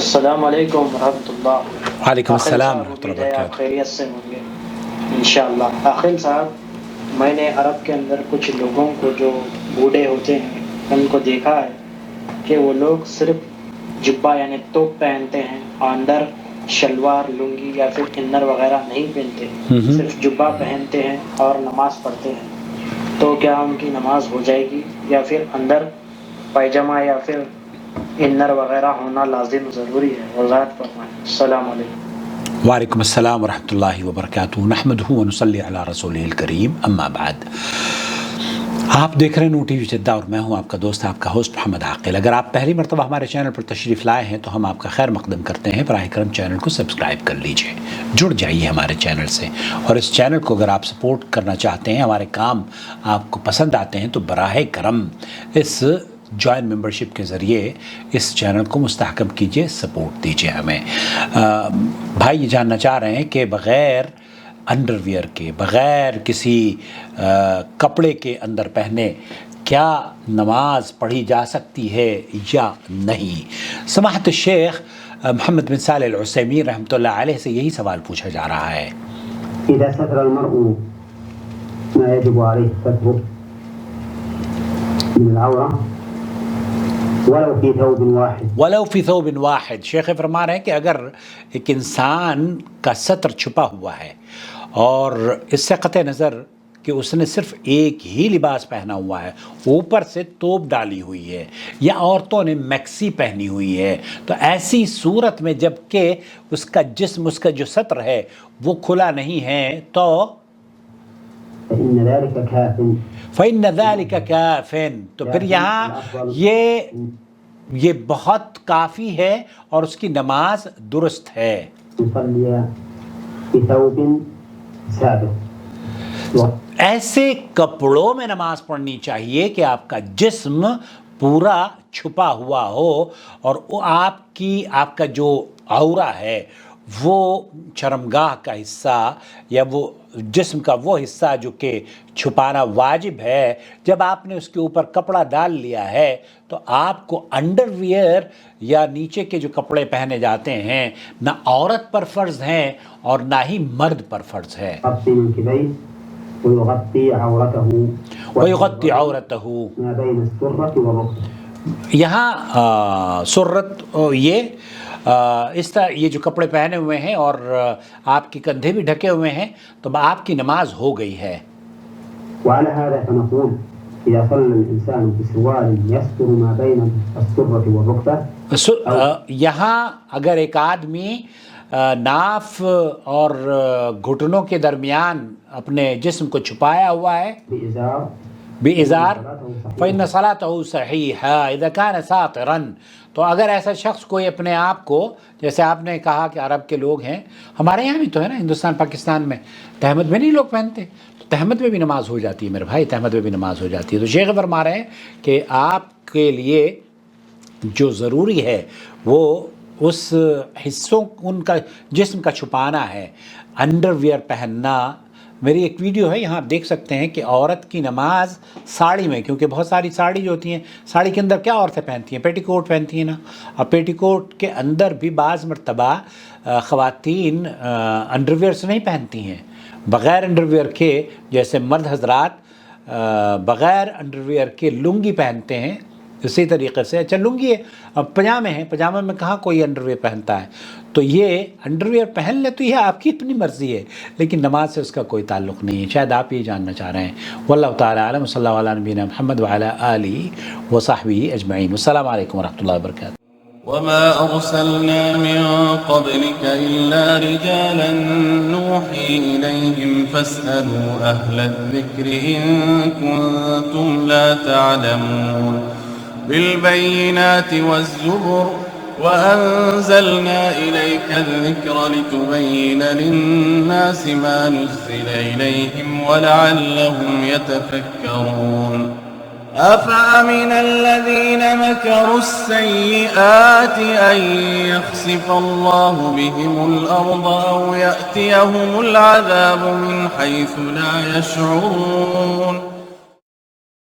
السلام علیکم ورحمۃ اللہ۔ وعلیکم السلام عاقل ورحمۃ اللہ صاحب، وبرکاتہ۔ آپ خیریت سے ہوں گے انشاءاللہ۔ عاقل صاحب، میں نے عرب کے اندر کچھ لوگوں کو جو بوڑھے ہوتے ہیں ان کو دیکھا ہے کہ وہ لوگ صرف جبہ یعنی توپ پہنتے ہیں، اندر شلوار لنگی یا پھر انر وغیرہ نہیں پہنتے، صرف جبہ پہنتے ہیں اور نماز پڑھتے ہیں۔ تو کیا ان کی نماز ہو جائے گی یا پھر اندر پائجامہ یا پھر انر وغیرہ ہونا لازم ضروری ہے؟ وضاحت فرمائیں۔ السلام علیکم۔ وعلیکم السلام ورحمۃ اللہ وبرکاتہ۔ نحمدہ ونصلی علی رسولہ الکریم، اما بعد۔ آپ دیکھ رہے ہیں نور ٹی وی جدہ اور میں ہوں آپ کا دوست، آپ کا ہوسٹ محمد عاقل۔ اگر آپ پہلی مرتبہ ہمارے چینل پر تشریف لائے ہیں تو ہم آپ کا خیر مقدم کرتے ہیں۔ براہ کرم چینل کو سبسکرائب کر لیجئے، جڑ جائیے ہمارے چینل سے، اور اس چینل کو اگر آپ سپورٹ کرنا چاہتے ہیں، ہمارے کام آپ کو پسند آتے ہیں، تو براہ کرم اس جوائن ممبرشپ کے ذریعے اس چینل کو مستحکم کیجئے، سپورٹ دیجئے ہمیں۔ بھائی یہ جاننا چاہ رہے ہیں کہ بغیر انڈر ویئر کے، بغیر کسی کپڑے کے اندر پہنے کیا نماز پڑھی جا سکتی ہے یا نہیں؟ سماحت الشیخ محمد بن صالح العثیمین رحمۃ اللہ علیہ سے یہی سوال پوچھا جا رہا ہے۔ اذا ستر المرء ما يجب عليه ستره من العورة ولو في ثوب واحد ولو فی ثوب واحد، شیخ فرما رہے ہیں کہ اگر ایک انسان کا ستر چھپا ہوا ہے اور اس سے قطع نظر کہ اس نے صرف ایک ہی لباس پہنا ہوا ہے، اوپر سے توپ ڈالی ہوئی ہے، یا عورتوں نے میکسی پہنی ہوئی ہے، تو ایسی صورت میں جب کہ اس کا جسم، اس کا جو ستر ہے وہ کھلا نہیں ہے، تو فإن ذلك كاف فَإِنَّ ذَلِكَ كَافٍ، تو پھر یہاں یہ بہت کافی ہے اور اس کی نماز درست ہے۔ يصلي في ثوب سابق۔ ایسے کپڑوں میں نماز پڑھنی چاہیے کہ آپ کا جسم پورا چھپا ہوا ہو، اور آپ کا جو عورہ ہے وہ چرمگاہ کا حصہ یا وہ جسم کا وہ حصہ جو کہ چھپانا واجب ہے، جب آپ نے اس کے اوپر کپڑا ڈال لیا ہے تو آپ کو انڈر ویئر یا نیچے کے جو کپڑے پہنے جاتے ہیں نہ عورت پر فرض ہیں اور نہ ہی مرد پر فرض ہے۔ وَيُغَطِّ عَوْرَتَهُ، ما بين السرة والركبة۔ یہاں سرت اس طرح یہ جو کپڑے پہنے ہوئے ہیں اور آپ کے کندھے بھی ڈھکے ہوئے ہیں تو آپ کی نماز ہو گئی ہے۔ وعلى هذا فنقول إذا صلى الإنسان بسروال يستر ما بين السرة والركبة، یہاں اگر ایک آدمی ناف اور گھٹنوں کے درمیان اپنے جسم کو چھپایا ہوا ہے بِإِزَار فَإِنَّ صَلَاتَهُ صَحِيحَةٌ إِذَا كَانَ سَاتِرًا، تو اگر ایسا شخص کوئی اپنے آپ کو، جیسے آپ نے کہا کہ عرب کے لوگ ہیں، ہمارے یہاں بھی تو ہے نا، ہندوستان پاکستان میں تہمت میں نہیں لوگ پہنتے، تو تہمت میں بھی نماز ہو جاتی ہے میرے بھائی، تہمت میں بھی نماز ہو جاتی ہے۔ تو شیخ فرما رہے ہیں کہ آپ کے لیے جو ضروری ہے وہ اس حصوں، ان کا جسم کا چھپانا ہے، انڈر ویئر پہننا۔ میری ایک ویڈیو ہے، یہاں آپ دیکھ سکتے ہیں کہ عورت کی نماز ساڑی میں، کیونکہ بہت ساری ساڑی جو ہوتی ہیں، ساڑی کے اندر کیا عورتیں پہنتی ہیں؟ پیٹی کوٹ پہنتی ہیں نا، اور پیٹی کوٹ کے اندر بھی بعض مرتبہ خواتین انڈر ویئر سے نہیں پہنتی ہیں، بغیر انڈر ویئر کے، جیسے مرد حضرات بغیر انڈر ویئر کے لنگی پہنتے ہیں، اسی طریقے سے اچھا لنگی ہے، اب پجامے ہیں، پجامے میں کہاں کوئی انڈر ویئر پہنتا ہے، تو یہ انڈر ویئر پہن لے تو یہ آپ کی اپنی مرضی ہے، لیکن نماز سے اس کا کوئی تعلق نہیں ہے۔ شاید آپ یہ جاننا چاہ رہے ہیں۔ واللہ تعالی اعلم، صلی اللہ علیہ نبینا محمد وعلی آلہ وصحبہ اجمعین۔ السلام علیکم ورحمۃ اللہ وبرکاتہ۔ وما أرسلنا من قبلك إلا رجالا نوحي إليهم فاسألوا أهل الذكر إن كنتم لا تعلمون بالبينات والزبر وأنزلنا إليك الذكر لتبين للناس ما نزل إليهم ولعلهم يتفكرون أفأمن الذين مكروا السيئات أن يخسف الله بهم الأرض أو يأتيهم العذاب من حيث لا يشعرون